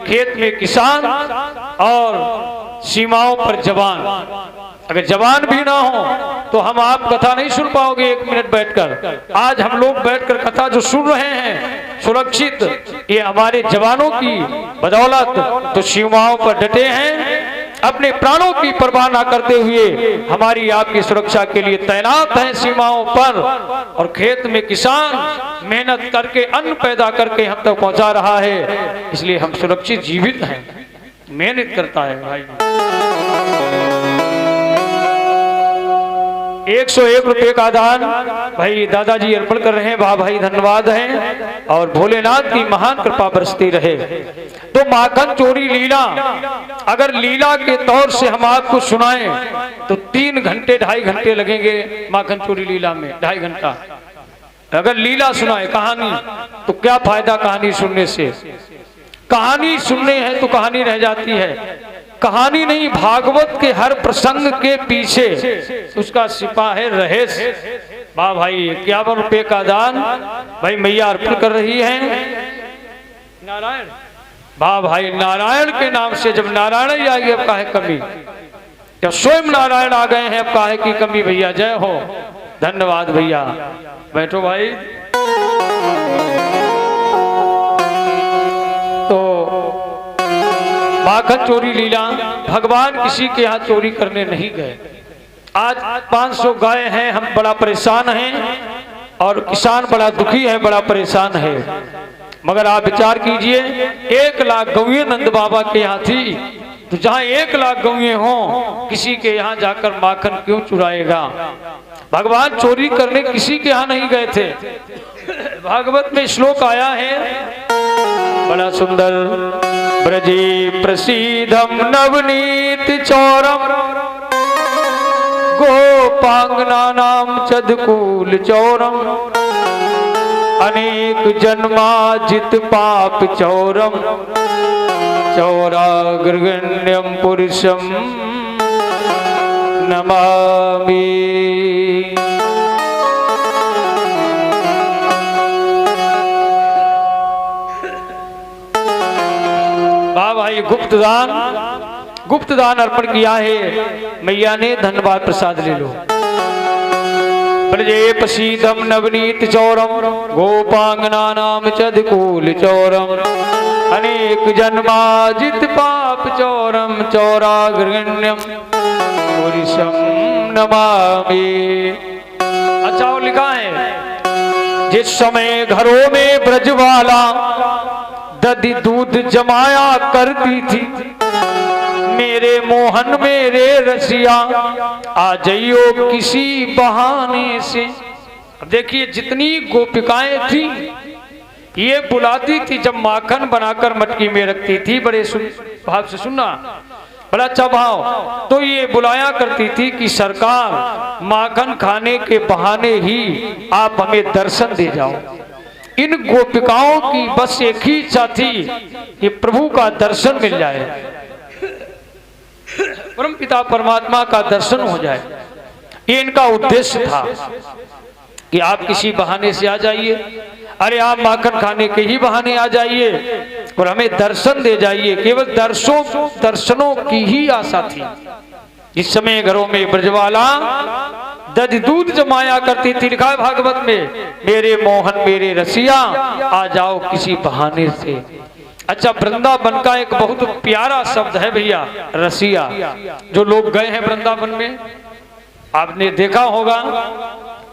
खेत में किसान और सीमाओं पर जवान। अगर जवान भी ना हो तो हम आप कथा नहीं सुन पाओगे 1 मिनट बैठकर। आज हम लोग बैठकर कथा जो सुन रहे हैं सुरक्षित, ये हमारे जवानों की बदौलत तो सीमाओं पर डटे हैं, अपने प्राणों की परवाह न करते हुए हमारी आपकी सुरक्षा के लिए तैनात हैं सीमाओं पर। और खेत में किसान मेहनत करके अन्न पैदा करके हम तक पहुंचा रहा है, इसलिए हम सुरक्षित जीवित हैं। मेहनत करता है भाई। 101 रुपए का दान भाई दादाजी अर्पण कर रहे हैं। वाह भाई धन्यवाद है और भोलेनाथ की महान कृपा बरसती रहे। तो माखन चोरी लीला, अगर लीला के तौर से हम आपको सुनाएं तो 3 घंटे 2.5 घंटे लगेंगे माखन चोरी लीला में, 2.5 घंटा। अगर लीला सुनाए कहानी तो क्या फायदा कहानी सुनने से। कहानी सुनने हैं तो कहानी रह जाती है। कहानी नहीं, भागवत के हर प्रसंग के पीछे उसका छिपा है रहस्य। वाह भाई 51 रुपए का दान भाई मैया अर्पण कर रही है। नारायण, वाह भाई नारायण के नाम से जब नारायण ही आ गए अब काहे कमी, जब स्वयं नारायण आ गए हैं अब काहे की कमी। भैया जय हो, धन्यवाद भैया। बैठो भाई। तो माखन चोरी लीला, भगवान किसी के यहाँ चोरी करने नहीं गए। आज 500 गाय हैं, हम बड़ा परेशान हैं और किसान बड़ा दुखी है, बड़ा परेशान है। मगर आप विचार कीजिए 1 लाख गौएं नंद बाबा के यहाँ थी, तो जहाँ 1 लाख गौएं हों किसी के यहाँ जाकर माखन क्यों चुराएगा। भगवान चोरी करने किसी के यहाँ नहीं गए थे। भागवत में श्लोक आया है बड़ा सुंदर, ब्रजे प्रसीदम नवनीत चौरम गोपांगना नाम चदकूल चौरम अनेक जन्माजित पाप चौरम चौराग्रगण्यम पुरुषम नमामि। भाई गुप्त दान अर्पण किया है मैया ने, धन्यवाद प्रसाद ले लो। ब्रजे प्रसीदम नवनीत चौरम गोपांगना नाम चदकूल चौरम अनेक जन्माजित पाप चौरम चौराग्रगण्यम पुरुषम नमामि। अच्छा और लिखा है जिस समय घरों में ब्रजवाला दधी दूध जमाया करती थी, मेरे मोहन मेरे रसिया आ जाइयो किसी बहाने से। अब देखिए जितनी गोपिकाएं थी ये बुलाती थी, जब माखन बनाकर मटकी में रखती थी, बड़े भाव से सुनना, बड़ा अच्छा भाव, तो ये बुलाया करती थी कि सरकार माखन खाने के बहाने ही आप हमें दर्शन दे जाओ। इन गोपिकाओं की बस एक ही इच्छा थी कि प्रभु का दर्शन मिल जाए, परम पिता परमात्मा का दर्शन हो जाए। ये इनका उद्देश्य था कि आप किसी बहाने से आ जाइए, अरे आप माखन खाने के ही बहाने आ जाइए और हमें दर्शन दे जाइए। केवल दर्शनों की ही आशा थी। इस समय घरों में ब्रजवाला दधी दूध जमाया करती थी। लिखा है भागवत में मेरे मोहन मेरे रसिया आ जाओ किसी बहाने से। अच्छा, वृंदावन का एक बहुत प्यारा शब्द है भैया रसिया। जो लोग गए हैं वृंदावन में आपने देखा होगा,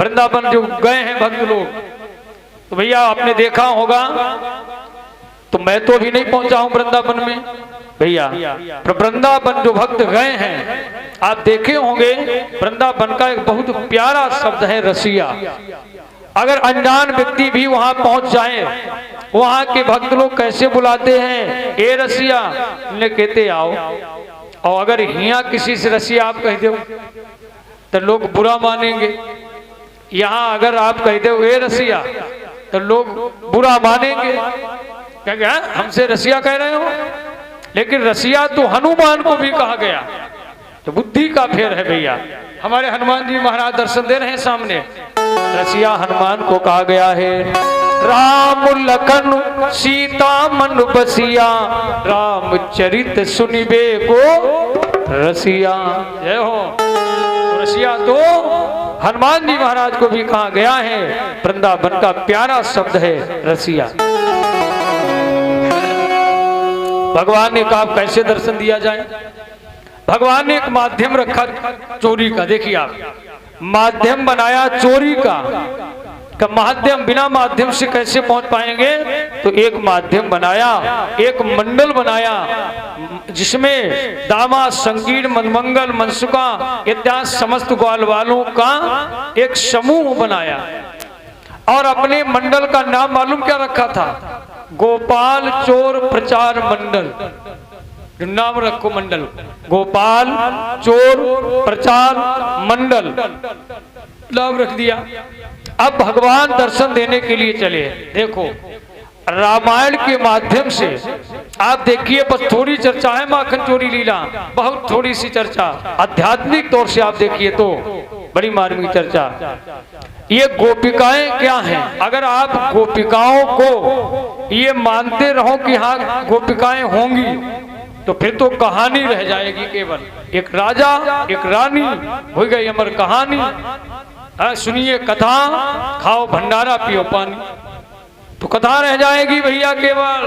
वृंदावन जो गए हैं भक्त लोग, तो भैया आपने देखा होगा, तो मैं तो अभी नहीं पहुंचा हूं वृंदावन में भैया, पर वृंदावन जो भक्त गए हैं आप देखे होंगे, वृंदावन का एक बहुत प्यारा शब्द है रसिया। अगर अनजान व्यक्ति भी वहां पहुंच जाए, वहां के भक्त लोग कैसे बुलाते हैं, ए रसिया, उन्हें कहते आओ। और अगर हिया किसी से रसिया आप कह दो तो लोग बुरा मानेंगे। यहाँ अगर आप कह दो ए रसिया तो लोग बुरा मानेंगे, कहेंगे हमसे रसिया कह रहे हो। लेकिन रसिया तो हनुमान को भी कहा गया, तो बुद्धि का फेर है भैया। हमारे हनुमान जी महाराज दर्शन दे रहे हैं सामने, रसिया हनुमान को कहा गया है। राम लखन सीता मन बसिया, रामचरित सुनिबे को रसिया। जय हो। रसिया तो हनुमान जी महाराज को भी कहा गया है, वृंदावन का प्यारा शब्द है रसिया। भगवान ने कहा कैसे दर्शन दिया जाए। भगवान ने एक माध्यम रखा चोरी का। देखिए आप, माध्यम बनाया चोरी का माध्यम, बिना माध्यम से कैसे पहुंच पाएंगे। तो एक माध्यम बनाया, एक मंडल बनाया, जिसमें दामाद, संकीर्ण, मनमंगल, मनसुका इत्यादि समस्त ग्वाल वालों का एक समूह बनाया। और अपने मंडल का नाम मालूम क्या रखा था? गोपाल चोर प्रचार मंडल। नाम रखो मंडल, गोपाल चोर प्रचार मंडल, नाम रख दिया। अब भगवान दर्शन देने के लिए चले। देखो रामायण के माध्यम से आप देखिए, बस थोड़ी चर्चा है माखन चोरी लीला, बहुत थोड़ी सी चर्चा। आध्यात्मिक तौर से आप देखिए तो बड़ी मार्मिक चर्चा। ये गोपिकाएं क्या हैं? अगर आप गोपिकाओं को ये मानते रहो कि हाँ गोपिकाएं होंगी, तो फिर तो कहानी रह जाएगी केवल। एक राजा एक रानी हो गई अमर कहानी। सुनिए कथा, खाओ भंडारा पियो पानी, तो कथा रह जाएगी भैया केवल।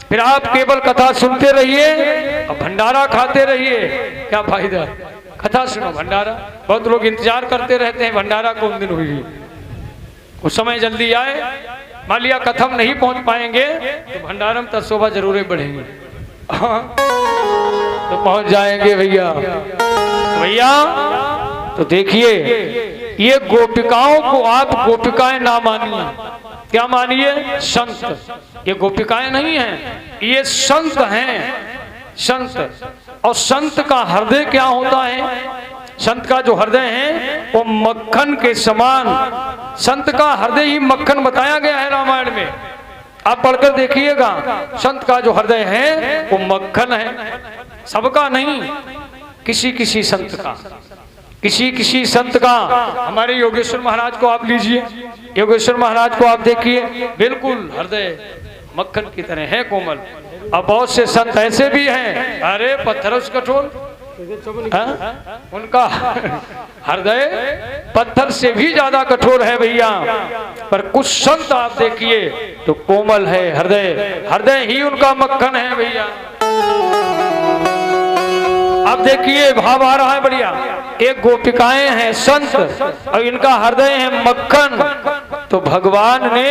फिर आप केवल कथा सुनते रहिए और भंडारा खाते रहिए, क्या फायदा। कथा सुनो भंडारा, बहुत लोग इंतजार करते रहते हैं भंडारा कौन दिन हुई, उस समय जल्दी आए। मान लिया कथम नहीं पहुंच पाएंगे तो भंडारम तक शोभा जरूर बढ़ेंगे, तो पहुंच जाएंगे भैया। तो देखिए ये गोपिकाओं को आप गोपिकाएं ना मानिए, क्या मानिए? संत। ये गोपिकाएं नहीं हैं, ये संत हैं, संत। और संत का हृदय क्या होता है? संत का जो हृदय है वो मक्खन के समान। संत का हृदय ही मक्खन बताया गया है रामायण में, आप पढ़कर देखिएगा। संत का जो हृदय है वो मक्खन है, सबका नहीं, किसी किसी संत का, किसी किसी संत का। हमारे योगेश्वर महाराज को आप लीजिए, योगेश्वर महाराज को आप देखिए, बिल्कुल हृदय मक्खन की तरह है, कोमल। अब बहुत से संत ऐसे भी हैं, अरे पत्थर से कठोर, उनका हृदय पत्थर से भी ज्यादा कठोर है भैया। पर कुछ संत आप देखिए तो कोमल है हृदय, हृदय ही उनका मक्खन है भैया। अब देखिए भाव आ रहा है बढ़िया। एक गोपिकाएं हैं संत और इनका हृदय है मक्खन। तो भगवान ने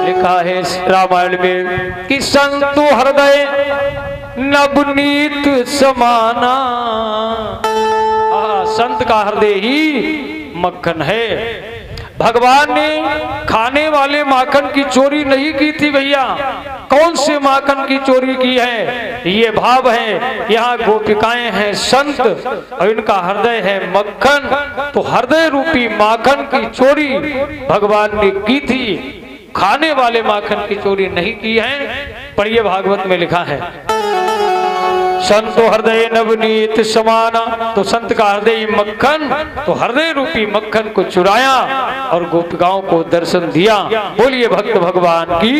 लिखा है रामायण में कि संतु हृदय नवनीत समाना। संत का हृदय ही मक्खन है। भगवान ने खाने वाले माखन की चोरी नहीं की थी भैया। कौन से माखन की चोरी की है? ये भाव है, यहाँ गोपिकाएं हैं संत और इनका हृदय है मक्खन। तो हृदय रूपी माखन की चोरी भगवान ने की थी, खाने वाले माखन की चोरी नहीं की है। पढ़िए भागवत में लिखा है संतो हृदय नवनीत समाना। तो संत का हृदय मक्खन, तो हृदय रूपी मक्खन को चुराया और गोपिकाओं को दर्शन दिया। बोलिए भक्त भगवान की।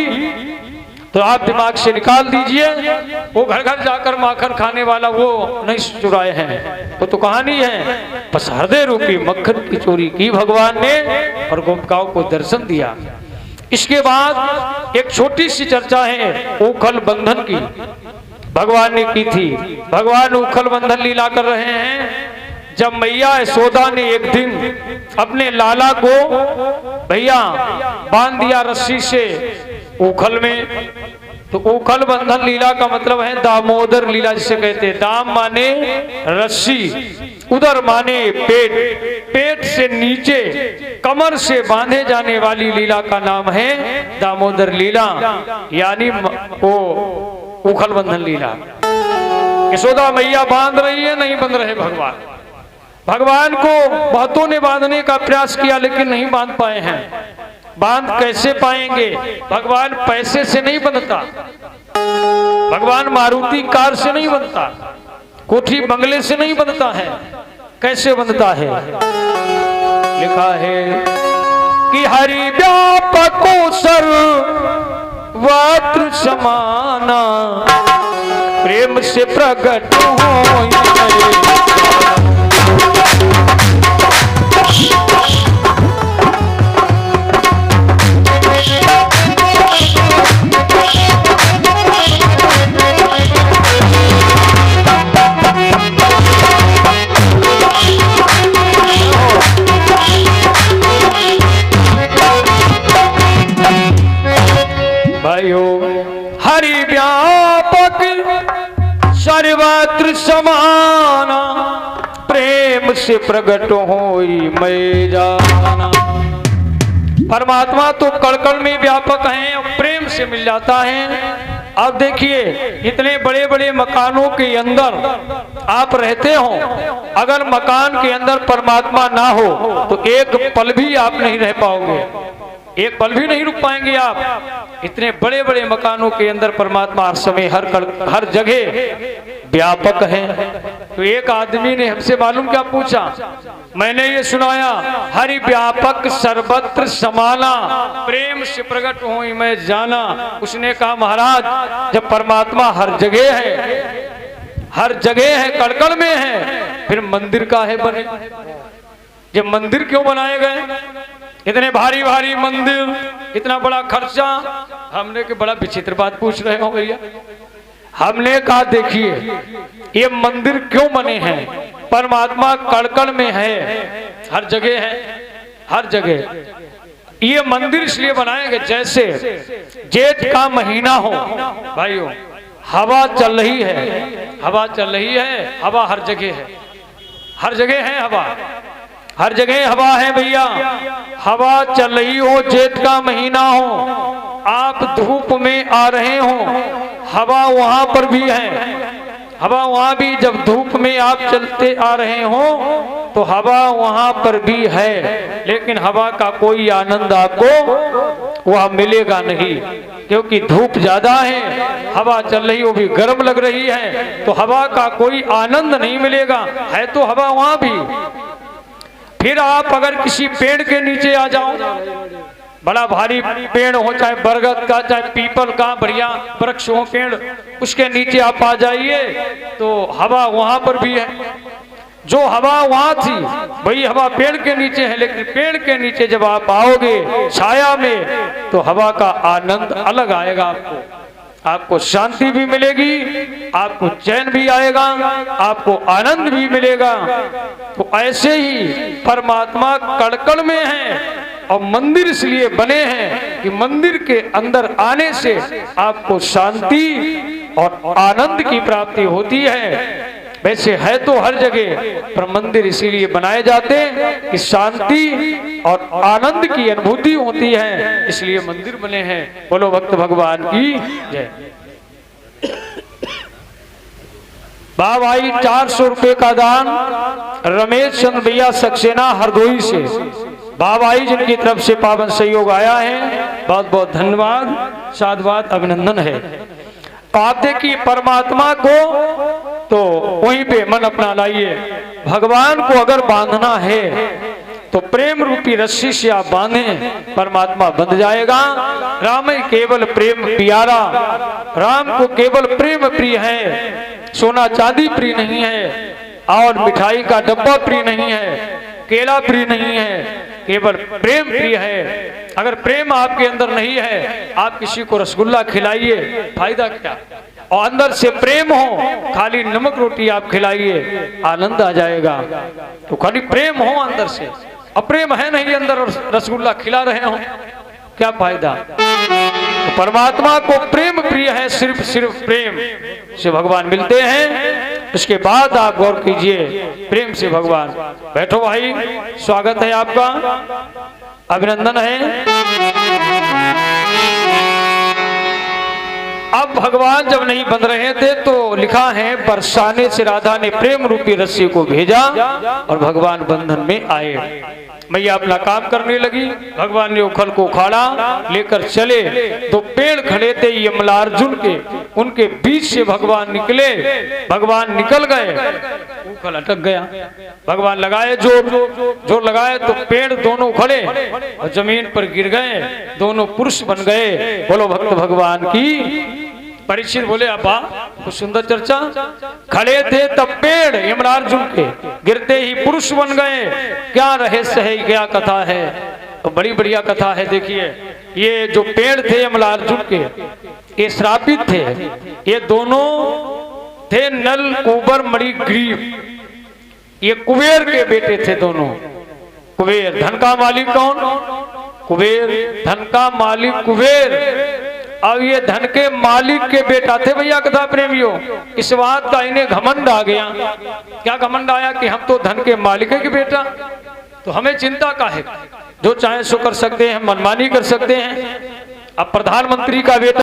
तो आप दिमाग से निकाल दीजिए, वो घर घर जाकर माखन खाने वाला वो नहीं चुराए हैं, वो तो कहानी है। बस हृदय रूपी मक्खन की चोरी की भगवान ने और गोपिकाओं को दर्शन दिया। इसके बाद एक छोटी सी चर्चा है उखल बंधन की, भगवान ने की थी। भगवान उखल बंधन लीला कर रहे हैं। जब मैया यशोदा ने एक दिन अपने लाला को भैया बांध दिया रस्सी से उखल में, तो उखल बंधन लीला का मतलब है दामोदर लीला जिसे कहते हैं। दाम माने रस्सी, उदर माने पेट, पेट से नीचे कमर से बांधे जाने वाली लीला का नाम है दामोदर लीला, यानी वो उखल बंधन लीला। यशोदा मैया बांध रही है, नहीं बंध रहे भगवान। भगवान को बहुतों ने बांधने का प्रयास किया लेकिन नहीं बांध पाए हैं। बांध कैसे पाएंगे? भगवान पैसे से नहीं बंधता, भगवान मारुति कार से नहीं बंधता, कोठी बंगले से नहीं बंधता है। कैसे बंधता है? लिखा है कि हरि व्यापक सर्वत्र समाना, प्रेम से प्रकट हो हरि व्यापक सर्वत्र समाना, प्रेम से प्रकट होई मैं जाना। परमात्मा तो कण-कण में व्यापक है और प्रेम से मिल जाता है। अब देखिए, इतने बड़े बड़े मकानों के अंदर आप रहते हो, अगर मकान के अंदर परमात्मा ना हो तो एक पल भी आप नहीं रह पाओगे, एक पल भी नहीं रुक पाएंगे आप। इतने बड़े बड़े मकानों के अंदर परमात्मा हर समय हर जगह व्यापक है। तो एक आदमी ने हमसे मालूम क्या पूछा, मैंने ये सुनाया हरि व्यापक सर्वत्र समाना, प्रेम से प्रकट होई मैं जाना। उसने कहा महाराज, जब परमात्मा हर जगह है, हर जगह है, कण-कण में है, फिर मंदिर काहे बने? ये मंदिर क्यों बनाए गए? इतने भारी भारी मंदिर, इतना बड़ा खर्चा। हमने के बड़ा विचित्र बात पूछ रहे हो भैया। हमने कहा देखिए, ये मंदिर क्यों बने हैं? परमात्मा कण-कण में है, हर जगह है, हर जगह। ये मंदिर इसलिए बनाए गए, जैसे जेठ का महीना हो भाइयों, हवा चल रही है, हवा चल रही है, हवा हर जगह है, हर जगह है हवा, हर जगह हवा है भैया। हवा चल रही हो, जेठ का महीना हो, आप धूप में आ रहे हो, हवा वहां पर भी है, हवा वहां भी, जब धूप में आप चलते आ रहे हो तो हवा वहां पर भी है, लेकिन हवा का कोई आनंद आपको वह मिलेगा नहीं, क्योंकि धूप ज्यादा है, हवा चल रही वो भी गर्म लग रही है, तो हवा का कोई आनंद नहीं मिलेगा। है तो हवा वहां भी। फिर आप अगर किसी पेड़ के नीचे आ जाओ, बड़ा भारी पेड़ हो, चाहे बरगद का, चाहे पीपल का, बढ़िया वृक्ष हो, पेड़, उसके नीचे आप आ जाइए तो हवा वहां पर भी है। जो हवा वहां थी वही हवा पेड़ के नीचे है, लेकिन पेड़ के नीचे जब आप आओगे छाया में तो हवा का आनंद अलग आएगा। आपको शांति भी मिलेगी, आपको चैन भी आएगा, आपको आनंद भी मिलेगा। तो ऐसे ही परमात्मा कण-कण में है और मंदिर इसलिए बने हैं कि मंदिर के अंदर आने से आपको शांति और आनंद की प्राप्ति होती है। वैसे है तो हर जगह, पर मंदिर इसीलिए बनाए जाते हैं कि शांति और आनंद की अनुभूति होती है, इसलिए मंदिर बने हैं। बोलो भक्त भगवान की जय। भाई 400 रुपए का दान रमेश चंद्र भैया सक्सेना हरदोई से, भाई जिनकी तरफ से पावन सहयोग आया है, बहुत बहुत धन्यवाद, साधुवाद, अभिनंदन है। आप देखिए, परमात्मा को तो वहीं पे मन अपना लाइए। भगवान को अगर बांधना है तो प्रेम रूपी रस्सी से आप बांधें, परमात्मा बंध जाएगा। राम ही केवल प्रेम प्यारा, राम को केवल प्रेम प्रिय है, सोना चांदी प्रिय नहीं है, और मिठाई का डब्बा प्रिय नहीं है, केला प्रिय नहीं है, केवल प्रेम प्रिय है। अगर प्रेम आपके अंदर नहीं है, आप किसी को रसगुल्ला खिलाइए, फायदा क्या? और अंदर से प्रेम हो, खाली नमक रोटी आप खिलाइए, आनंद आ जाएगा। तो खाली प्रेम हो अंदर से, अप्रेम है नहीं अंदर और रसगुल्ला खिला रहे हो, क्या फायदा? तो परमात्मा को प्रेम प्रिय है, सिर्फ प्रेम से भगवान मिलते हैं। इसके बाद आप गौर कीजिए, प्रेम से भगवान। बैठो भाई, स्वागत है आपका, अभिनंदन है। अब भगवान जब नहीं बंध रहे थे तो लिखा है, बरसाने से राधा ने प्रेम रूपी रस्सी को भेजा और भगवान बंधन में आए। मैया अपना काम करने लगी। भगवान ने उखल को उखाड़ा, लेकर चले तो पेड़ खड़े थे यमलार्जुन के, उनके बीच से भगवान निकले। भगवान निकल गए, उखल अटक गया। भगवान लगाए जोर लगाए तो पेड़ दोनों खड़े और जमीन पर गिर गए, दोनों पुरुष बन गए। बोलो भक्त भगवान की। परीक्षित बोले अब्बा कुछ सुंदर चर्चा। खड़े थे तब पेड़ यमराजुन के, गिरते ही पुरुष बन गए। क्या रहस्य है, क्या कथा है? तो बड़ी बढ़िया कथा है। देखिए ये जो पेड़ थे यमराजुन के, ये श्रापित थे। ये दोनों थे नल कुबर मणिग्रीव, ये कुबेर के बेटे थे दोनों। कुबेर धन का मालिक कौन? कुबेर, धन का मालिक कुबेर। अब ये धन के मालिक के बेटा थे भैया कथा प्रेमियों। इस बात का इन्हें घमंड आ गया। क्या घमंड आया कि हम तो धन के मालिक के बेटा, तो हमें चिंता का है, जो चाहे सो कर सकते हैं, मनमानी कर सकते हैं। अब प्रधानमंत्री का बेटा